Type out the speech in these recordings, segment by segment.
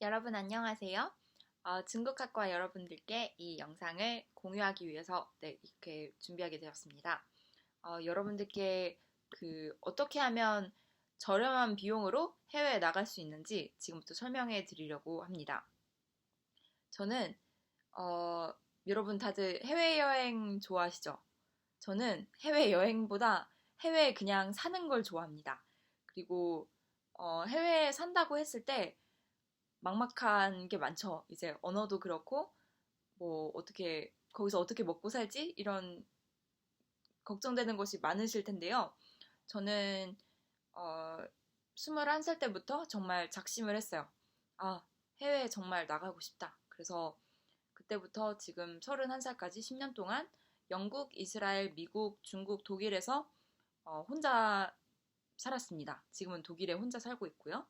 여러분 안녕하세요. 중국학과 여러분들께 이 영상을 공유하기 위해서 이렇게 준비하게 되었습니다. 여러분들께 어떻게 하면 저렴한 비용으로 해외에 나갈 수 있는지 지금부터 설명해 드리려고 합니다. 저는 여러분 다들 해외여행 좋아하시죠? 저는 해외여행보다 해외에 그냥 사는 걸 좋아합니다. 그리고 해외에 산다고 했을 때 막막한 게 많죠. 이제 언어도 그렇고 거기서 어떻게 먹고 살지? 이런 걱정되는 것이 많으실 텐데요. 저는 어, 21살 때부터 정말 작심을 했어요. 아, 해외에 정말 나가고 싶다. 그래서 그때부터 지금 31살까지 10년 동안 영국, 이스라엘, 미국, 중국, 독일에서 혼자 살았습니다. 지금은 독일에 혼자 살고 있고요.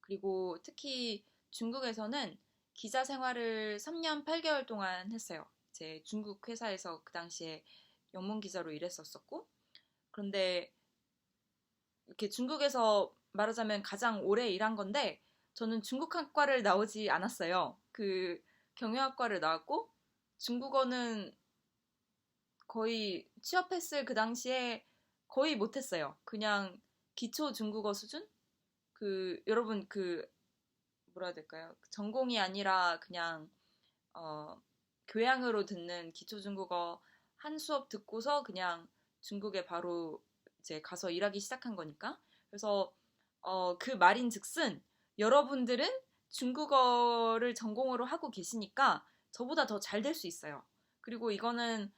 그리고 특히 중국에서는 기자 생활을 3년 8개월 동안 했어요. 제 중국 회사에서 그 당시에 영문 기자로 일했었고, 그런데 이렇게 중국에서 말하자면 가장 오래 일한 건데, 저는 중국학과를 나오지 않았어요. 경영학과를 나왔고, 중국어는 거의 취업했을 그 당시에 거의 못했어요. 그냥 기초 중국어 수준? 여러분 뭐라 해야 될까요? 전공이 아니라 그냥 어, 교양으로 듣는 기초 중국어 한 수업 듣고서 그냥 중국에 바로 이제 가서 일하기 시작한 거니까. 그래서 그 말인즉슨 여러분들은 중국어를 전공으로 하고 계시니까 저보다 더 잘 될 수 있어요. 그리고 이거는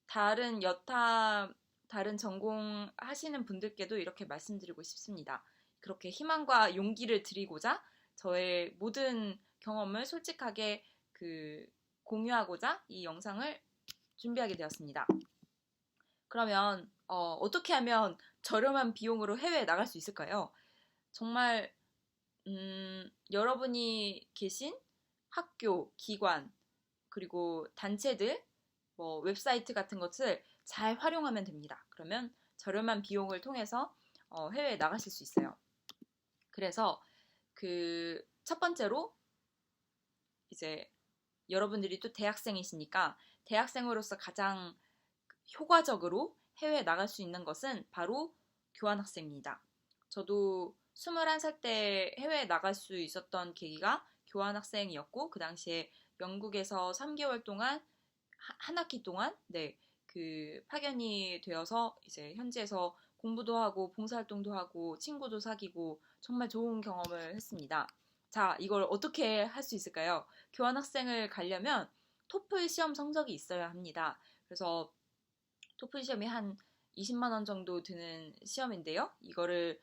다른 여타 다른 전공 하시는 분들께도 이렇게 말씀드리고 싶습니다. 그렇게 희망과 용기를 드리고자 저의 모든 경험을 솔직하게 공유하고자 이 영상을 준비하게 되었습니다. 그러면 어떻게 하면 저렴한 비용으로 해외에 나갈 수 있을까요? 정말 여러분이 계신 학교, 기관, 그리고 단체들, 웹사이트 같은 것을 잘 활용하면 됩니다. 그러면 저렴한 비용을 통해서 해외에 나가실 수 있어요. 그래서 첫 번째로 이제 여러분들이 또 대학생이시니까 대학생으로서 가장 효과적으로 해외에 나갈 수 있는 것은 바로 교환학생입니다. 저도 21살 때 해외에 나갈 수 있었던 계기가 교환학생이었고 그 당시에 영국에서 3개월 동안 한 학기 동안 파견이 되어서 이제 현지에서 공부도 하고 봉사활동도 하고 친구도 사귀고 정말 좋은 경험을 했습니다. 자, 이걸 어떻게 할 수 있을까요? 교환학생을 가려면 토플 시험 성적이 있어야 합니다. 그래서 토플 시험이 한 20만 원 정도 드는 시험인데요. 이거를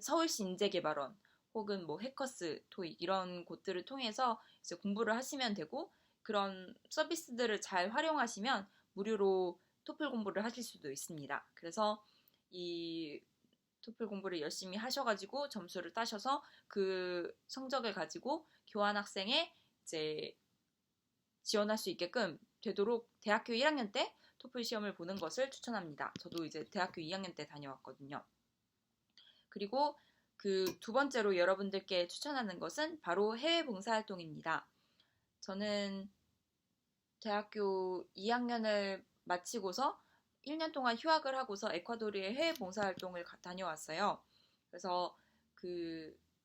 서울시 인재개발원 혹은 해커스, 토익 이런 곳들을 통해서 이제 공부를 하시면 되고 그런 서비스들을 잘 활용하시면 무료로 토플 공부를 하실 수도 있습니다. 그래서 이 토플 공부를 열심히 하셔가지고 점수를 따셔서 그 성적을 가지고 교환학생에 이제 지원할 수 있게끔 되도록 대학교 1학년 때 토플 시험을 보는 것을 추천합니다. 저도 이제 대학교 2학년 때 다녀왔거든요. 그리고 두 번째로 여러분들께 추천하는 것은 바로 해외 봉사활동입니다. 저는 대학교 2학년을 마치고서 1년 동안 휴학을 하고서 에콰도르의 해외 봉사활동을 다녀왔어요. 그래서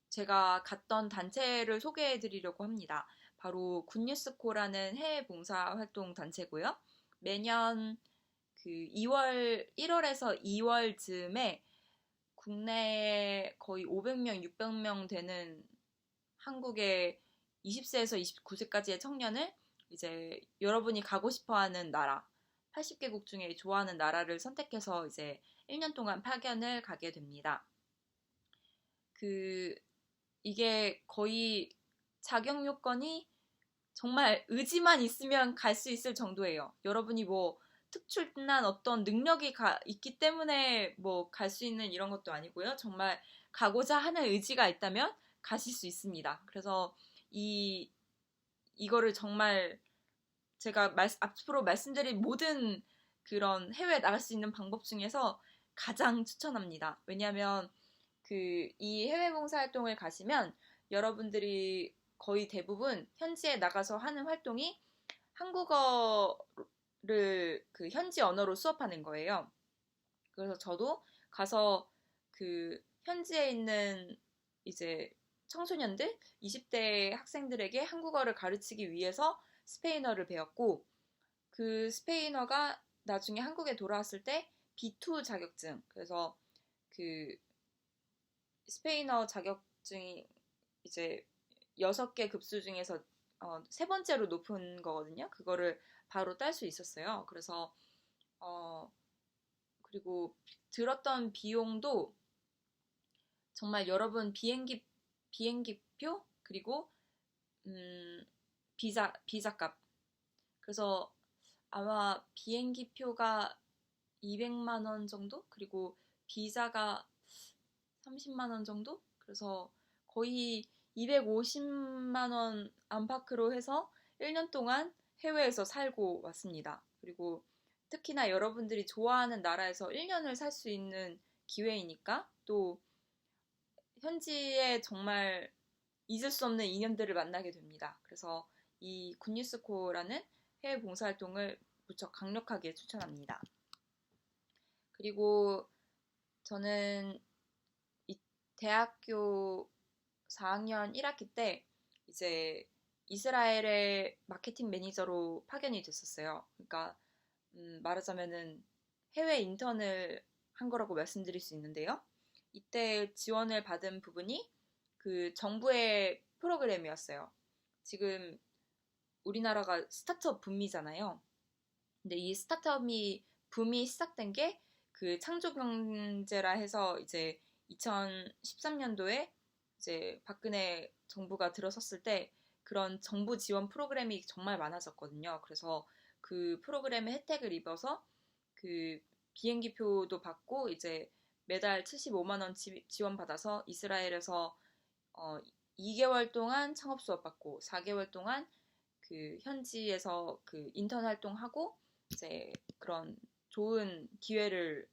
제가 갔던 단체를 소개해 드리려고 합니다. 바로 굿뉴스코라는 해외 봉사활동 단체고요. 매년 1월에서 2월쯤에 국내에 거의 500명, 600명 되는 한국의 20세에서 29세까지의 청년을 이제 여러분이 가고 싶어 하는 나라, 80개국 중에 좋아하는 나라를 선택해서 이제 1년 동안 파견을 가게 됩니다. 이게 거의 자격 요건이 정말 의지만 있으면 갈 수 있을 정도예요. 여러분이 특출난 어떤 능력이 있기 때문에 갈 수 있는 이런 것도 아니고요. 정말 가고자 하는 의지가 있다면 가실 수 있습니다. 그래서 이거를 정말 제가 앞으로 말씀드릴 모든 그런 해외에 나갈 수 있는 방법 중에서 가장 추천합니다. 왜냐하면 이 해외 봉사활동을 가시면 여러분들이 거의 대부분 현지에 나가서 하는 활동이 한국어를 그 현지 언어로 수업하는 거예요. 그래서 저도 가서 그 현지에 있는 이제 청소년들, 20대 학생들에게 한국어를 가르치기 위해서 스페인어를 배웠고, 그 스페인어가 나중에 한국에 돌아왔을 때 B2 자격증, 그래서 그 스페인어 자격증이 이제 6개 급수 중에서 세 번째로 높은 거거든요. 그거를 바로 딸 수 있었어요. 그래서 그리고 들었던 비용도 정말 여러분 비행기표 그리고 비자값. 그래서 아마 비행기표가 200만 원 정도? 그리고 비자가 30만 원 정도? 그래서 거의 250만 원 안팎으로 해서 1년 동안 해외에서 살고 왔습니다. 그리고 특히나 여러분들이 좋아하는 나라에서 1년을 살 수 있는 기회이니까 또 현지에 정말 잊을 수 없는 인연들을 만나게 됩니다. 그래서 이 굿뉴스코라는 해외 봉사활동을 무척 강력하게 추천합니다. 그리고 저는 대학교 4학년 1학기 때 이제 이스라엘의 마케팅 매니저로 파견이 됐었어요. 그러니까 말하자면은 해외 인턴을 한 거라고 말씀드릴 수 있는데요. 이때 지원을 받은 부분이 그 정부의 프로그램이었어요. 지금 우리나라가 스타트업 붐이잖아요. 근데 이 스타트업이 붐이 시작된 게 그 창조경제라 해서 이제 2013년도에 이제 박근혜 정부가 들어섰을 때 그런 정부 지원 프로그램이 정말 많아졌거든요. 그래서 그 프로그램의 혜택을 입어서 그 비행기표도 받고 이제 매달 75만 원 지원받아서 이스라엘에서 2개월 동안 창업 수업 받고 4개월 동안 그 현지에서 그 인턴 활동하고 이제 그런 좋은 기회를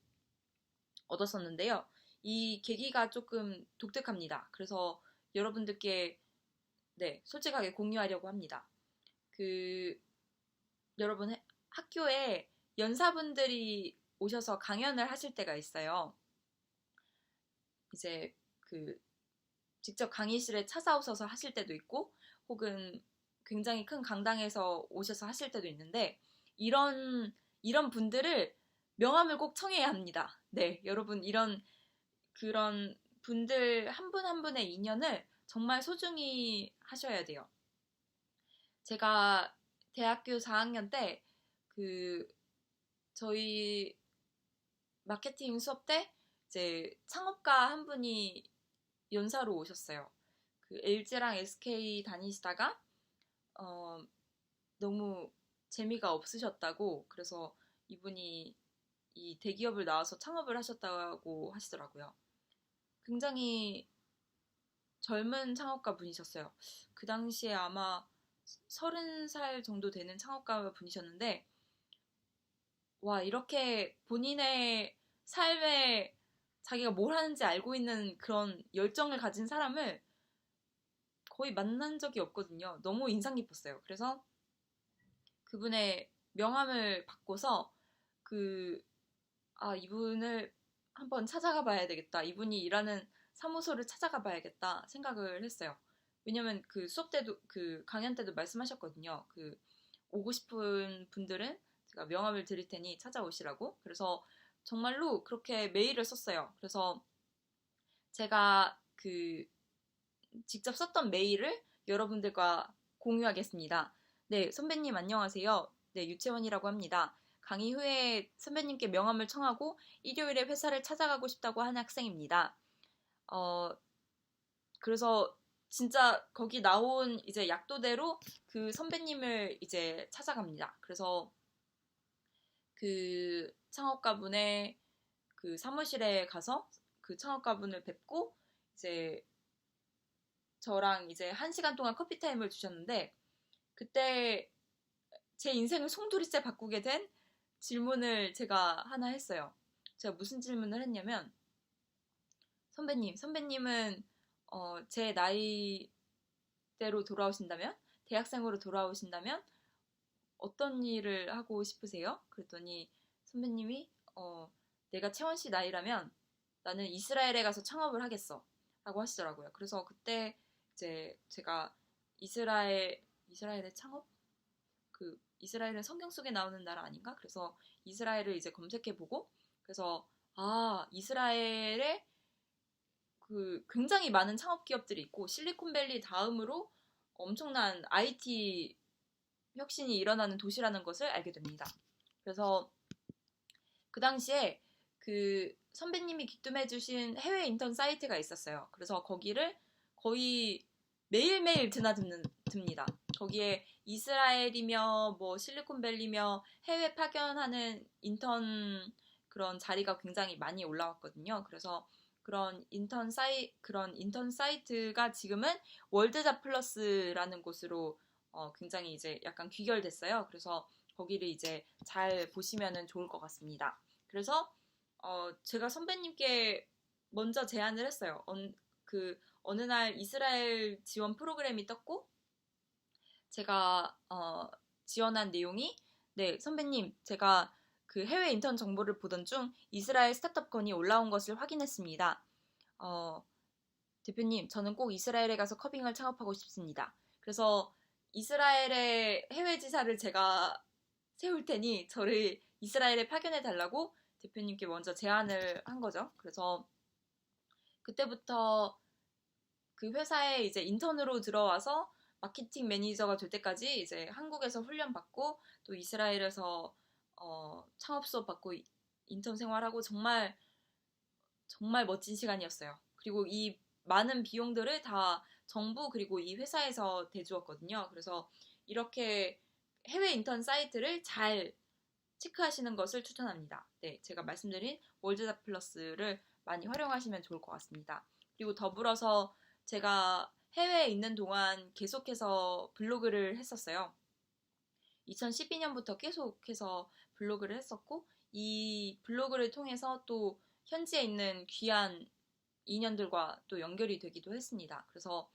얻었었는데요. 이 계기가 조금 독특합니다. 그래서 여러분들께 솔직하게 공유하려고 합니다. 여러분 학교에 연사분들이 오셔서 강연을 하실 때가 있어요. 이제 직접 강의실에 찾아오셔서 하실 때도 있고 혹은 굉장히 큰 강당에서 오셔서 하실 때도 있는데 이런 분들을 명함을 꼭 청해야 합니다. 네, 여러분 그런 분들 한 분 한 분의 인연을 정말 소중히 하셔야 돼요. 제가 대학교 4학년 때 저희 마케팅 수업 때 이제 창업가 한 분이 연사로 오셨어요. LG랑 SK 다니시다가 너무 재미가 없으셨다고 그래서 이분이 이 대기업을 나와서 창업을 하셨다고 하시더라고요. 굉장히 젊은 창업가 분이셨어요. 그 당시에 아마 30살 정도 되는 창업가 분이셨는데 와, 이렇게 본인의 삶에 자기가 뭘 하는지 알고 있는 그런 열정을 가진 사람을 거의 만난 적이 없거든요. 너무 인상 깊었어요. 그래서 그분의 명함을 받고서 이분을 한번 찾아가 봐야 되겠다. 이분이 일하는 사무소를 찾아가 봐야겠다 생각을 했어요. 왜냐면 수업 때도 강연 때도 말씀하셨거든요. 오고 싶은 분들은 제가 명함을 드릴 테니 찾아오시라고. 그래서 정말로 그렇게 메일을 썼어요. 그래서 제가 직접 썼던 메일을 여러분들과 공유하겠습니다. 네, 선배님 안녕하세요. 네, 유채원이라고 합니다. 강의 후에 선배님께 명함을 청하고 일요일에 회사를 찾아가고 싶다고 하는 학생입니다. 그래서 진짜 거기 나온 이제 약도대로 그 선배님을 이제 찾아갑니다. 그래서 그 창업가분의 사무실에 가서 그 창업가분을 뵙고 이제 저랑 이제 1시간 동안 커피 타임을 주셨는데 그때 제 인생을 송두리째 바꾸게 된 질문을 제가 하나 했어요. 제가 무슨 질문을 했냐면 선배님은 제 나이대로 돌아오신다면, 대학생으로 돌아오신다면 어떤 일을 하고 싶으세요? 그랬더니 선배님이 내가 채원 씨 나이라면 나는 이스라엘에 가서 창업을 하겠어 라고 하시더라고요. 그래서 그때 이제 제가 이스라엘의 창업? 이스라엘은 성경 속에 나오는 나라 아닌가? 그래서 이스라엘을 이제 검색해보고, 그래서 이스라엘에 굉장히 많은 창업 기업들이 있고 실리콘밸리 다음으로 엄청난 IT 혁신이 일어나는 도시라는 것을 알게 됩니다. 그래서 그 당시에 선배님이 기뜸해주신 해외 인턴 사이트가 있었어요. 그래서 거기를 거의 매일매일 드나듭니다. 거기에 이스라엘이며 뭐 실리콘밸리며 해외 파견하는 인턴 그런 자리가 굉장히 많이 올라왔거든요. 그래서 그런 인턴 사이트가 지금은 월드잡 플러스라는 곳으로 굉장히 이제 약간 귀결됐어요. 그래서 거기를 이제 잘 보시면 좋을 것 같습니다. 그래서 제가 선배님께 먼저 제안을 했어요. 어느 날 이스라엘 지원 프로그램이 떴고 제가 지원한 내용이 네, 선배님, 제가 해외 인턴 정보를 보던 중 이스라엘 스타트업 건이 올라온 것을 확인했습니다. 대표님, 저는 꼭 이스라엘에 가서 커빙을 창업하고 싶습니다. 그래서 이스라엘의 해외 지사를 제가 세울 테니 저를 이스라엘에 파견해 달라고 대표님께 먼저 제안을 한 거죠. 그래서 그때부터 그 회사에 이제 인턴으로 들어와서 마케팅 매니저가 될 때까지 이제 한국에서 훈련받고 또 이스라엘에서 창업 수업 받고 인턴 생활하고 정말 정말 멋진 시간이었어요. 그리고 이 많은 비용들을 다 정부 그리고 이 회사에서 대주었거든요. 그래서 이렇게 해외 인턴 사이트를 잘 체크하시는 것을 추천합니다. 네, 제가 말씀드린 월드잡 플러스를 많이 활용하시면 좋을 것 같습니다. 그리고 더불어서 제가 해외에 있는 동안 계속해서 블로그를 했었어요. 2012년부터 계속해서 블로그를 했었고 이 블로그를 통해서 또 현지에 있는 귀한 인연들과 또 연결이 되기도 했습니다. 그래서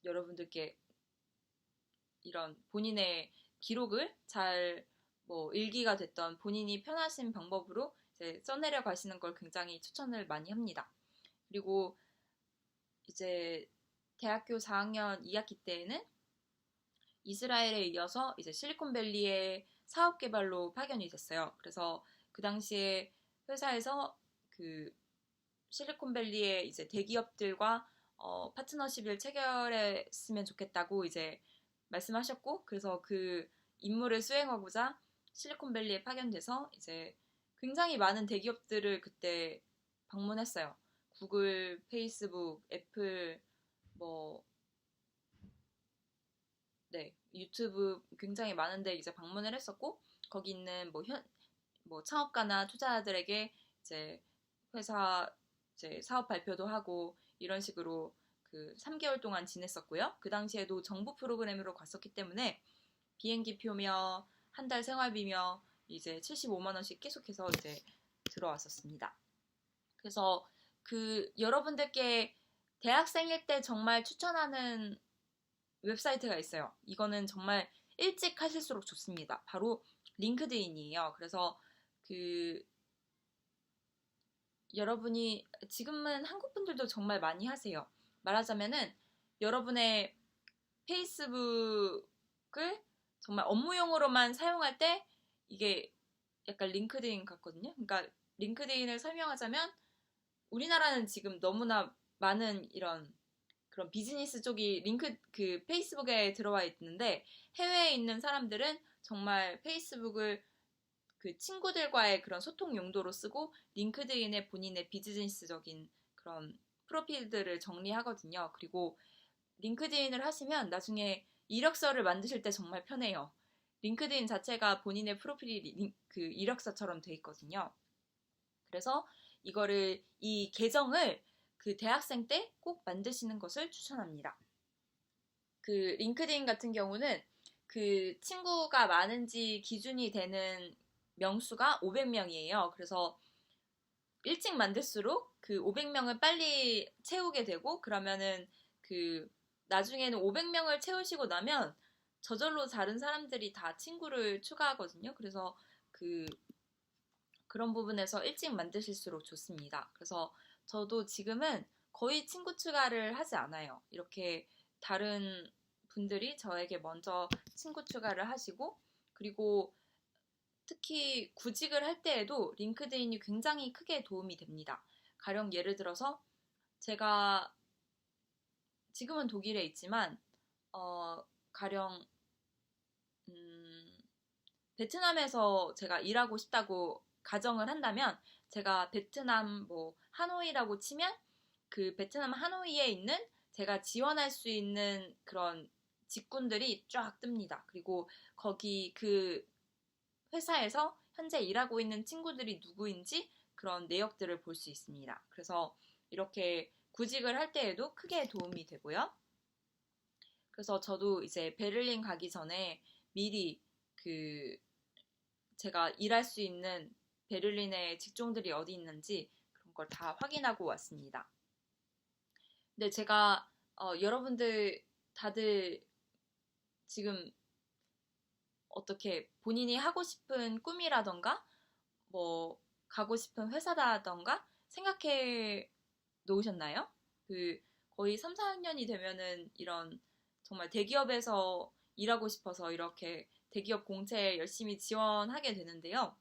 여러분들께 이런 본인의 기록을 잘 일기가 됐던 본인이 편하신 방법으로 이제 써내려 가시는 걸 굉장히 추천을 많이 합니다. 그리고 이제 대학교 4학년 2학기 때에는 이스라엘에 이어서 이제 실리콘밸리의 사업 개발로 파견이 됐어요. 그래서 그 당시에 회사에서 실리콘밸리의 이제 대기업들과 파트너십을 체결했으면 좋겠다고 이제 말씀하셨고, 그래서 그 임무를 수행하고자 실리콘밸리에 파견돼서 이제 굉장히 많은 대기업들을 그때 방문했어요. 구글, 페이스북, 애플, 네, 유튜브 굉장히 많은데 이제 방문을 했었고, 거기 있는 창업가나 투자자들에게 이제 회사 이제 사업 발표도 하고 이런 식으로 3개월 동안 지냈었고요. 그 당시에도 정부 프로그램으로 갔었기 때문에 비행기 표며 한 달 생활비며 이제 75만 원씩 계속해서 이제 들어왔었습니다. 그래서 여러분들께 대학생일 때 정말 추천하는 웹사이트가 있어요. 이거는 정말 일찍 하실수록 좋습니다. 바로 링크드인이에요. 그래서 여러분이 지금은 한국 분들도 정말 많이 하세요. 말하자면은 여러분의 페이스북을 정말 업무용으로만 사용할 때 이게 약간 링크드인 같거든요. 그러니까 링크드인을 설명하자면 우리나라는 지금 너무나 많은 이런 그런 비즈니스 쪽이 페이스북에 들어와 있는데 해외에 있는 사람들은 정말 페이스북을 친구들과의 그런 소통 용도로 쓰고 링크드인에 본인의 비즈니스적인 그런 프로필들을 정리하거든요. 그리고 링크드인을 하시면 나중에 이력서를 만드실 때 정말 편해요. 링크드인 자체가 본인의 프로필이 이력서처럼 돼 있거든요. 그래서 이 계정을 대학생 때 꼭 만드시는 것을 추천합니다. 링크드인 같은 경우는 친구가 많은지 기준이 되는 명수가 500명이에요. 그래서 일찍 만들수록 그 500명을 빨리 채우게 되고 그러면은 그 나중에는 500명을 채우시고 나면 저절로 다른 사람들이 다 친구를 추가하거든요. 그래서 그런 부분에서 일찍 만드실수록 좋습니다. 그래서 저도 지금은 거의 친구 추가를 하지 않아요. 이렇게 다른 분들이 저에게 먼저 친구 추가를 하시고 그리고 특히 구직을 할 때에도 링크드인이 굉장히 크게 도움이 됩니다. 가령 예를 들어서 제가 지금은 독일에 있지만 가령 베트남에서 제가 일하고 싶다고 가정을 한다면 제가 베트남 뭐 하노이라고 치면 그 베트남 하노이에 있는 제가 지원할 수 있는 그런 직군들이 쫙 뜹니다. 그리고 거기 그 회사에서 현재 일하고 있는 친구들이 누구인지 그런 내역들을 볼 수 있습니다. 그래서 이렇게 구직을 할 때에도 크게 도움이 되고요. 그래서 저도 이제 베를린 가기 전에 미리 제가 일할 수 있는 베를린의 직종들이 어디 있는지 그런 걸 다 확인하고 왔습니다. 근데 제가 여러분들 다들 지금 어떻게 본인이 하고 싶은 꿈이라던가 뭐 가고 싶은 회사라던가 생각해 놓으셨나요? 거의 3, 4학년이 되면은 이런 정말 대기업에서 일하고 싶어서 이렇게 대기업 공채에 열심히 지원하게 되는데요.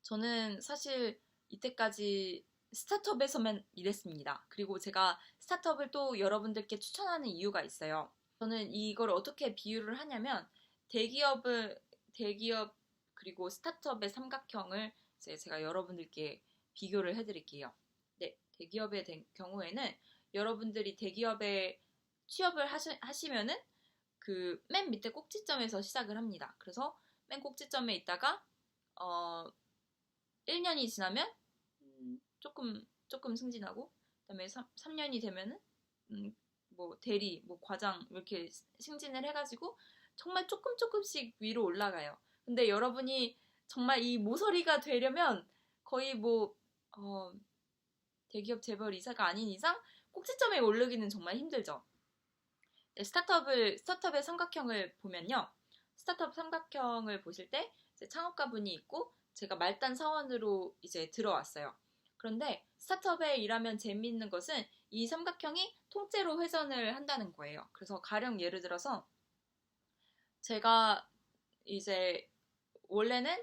저는 사실 이때까지 스타트업에서만 일했습니다. 그리고 제가 스타트업을 또 여러분들께 추천하는 이유가 있어요. 저는 이걸 어떻게 비유를 하냐면 대기업 그리고 스타트업의 삼각형을 제가 여러분들께 비교를 해드릴게요. 네, 대기업의 경우에는 여러분들이 대기업에 취업을 하시면은 그 맨 밑에 꼭지점에서 시작을 합니다. 그래서 맨 꼭지점에 있다가 1년이 지나면 조금 승진하고 그다음에 3년이 되면은 뭐 대리, 뭐 과장 이렇게 승진을 해가지고 정말 조금씩 위로 올라가요. 근데 여러분이 정말 이 모서리가 되려면 거의 대기업 재벌 이사가 아닌 이상 꼭지점에 오르기는 정말 힘들죠. 네, 스타트업의 삼각형을 보면요. 스타트업 삼각형을 보실 때 창업가 분이 있고 제가 말단 사원으로 이제 들어왔어요. 그런데 스타트업에 일하면 재미있는 것은 이 삼각형이 통째로 회전을 한다는 거예요. 그래서 가령 예를 들어서 제가 이제 원래는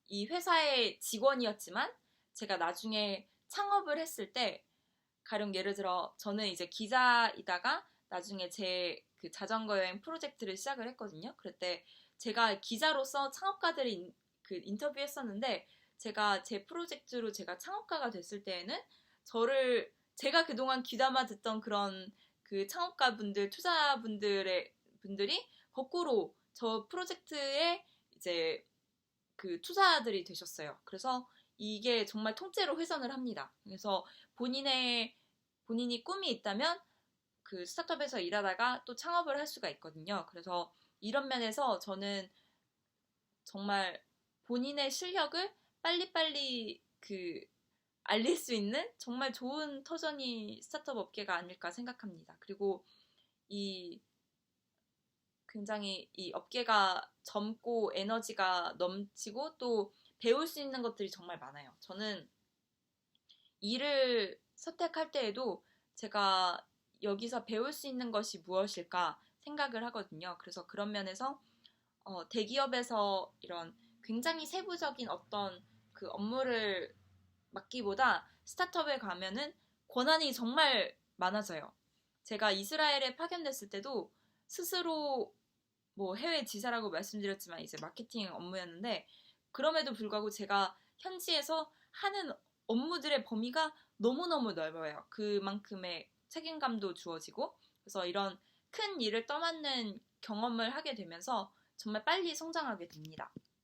이 회사의 직원이었지만 제가 나중에 창업을 했을 때 가령 예를 들어 저는 이제 기자이다가 나중에 제 그 자전거 여행 프로젝트를 시작을 했거든요. 그때 제가 기자로서 창업가들을 인터뷰했었는데 제가 제 프로젝트로 제가 창업가가 됐을 때에는 제가 그동안 귀담아 듣던 그런 그 창업가 분들이 거꾸로 저 프로젝트에 이제 그 투자들이 되셨어요. 그래서 이게 정말 통째로 회전을 합니다. 그래서 본인이 꿈이 있다면 그 스타트업에서 일하다가 또 창업을 할 수가 있거든요. 그래서 이런 면에서 저는 정말 본인의 실력을 빨리빨리 알릴 수 있는 정말 좋은 터전이 스타트업 업계가 아닐까 생각합니다. 그리고 굉장히 이 업계가 젊고 에너지가 넘치고 또 배울 수 있는 것들이 정말 많아요. 저는 일을 선택할 때에도 제가 여기서 배울 수 있는 것이 무엇일까 생각을 하거든요. 그래서 그런 면에서 대기업에서 이런 굉장히 세부적인 어떤 그 업무를 맡기보다 스타트업에 가면은 권한이 정말 많아져요. 제가 이스라엘에 파견됐을 때도 스스로 뭐 해외 지사라고 말씀드렸지만 이제 마케팅 업무였는데 그럼에도 불구하고 제가 현지에서 하는 업무들의 범위가 너무너무 넓어요. 그만큼의 책임감도 주어지고 그래서 이런 큰 일을 떠맡는 경험을 하게 되면서 정말 빨리 성장하게 됩니다.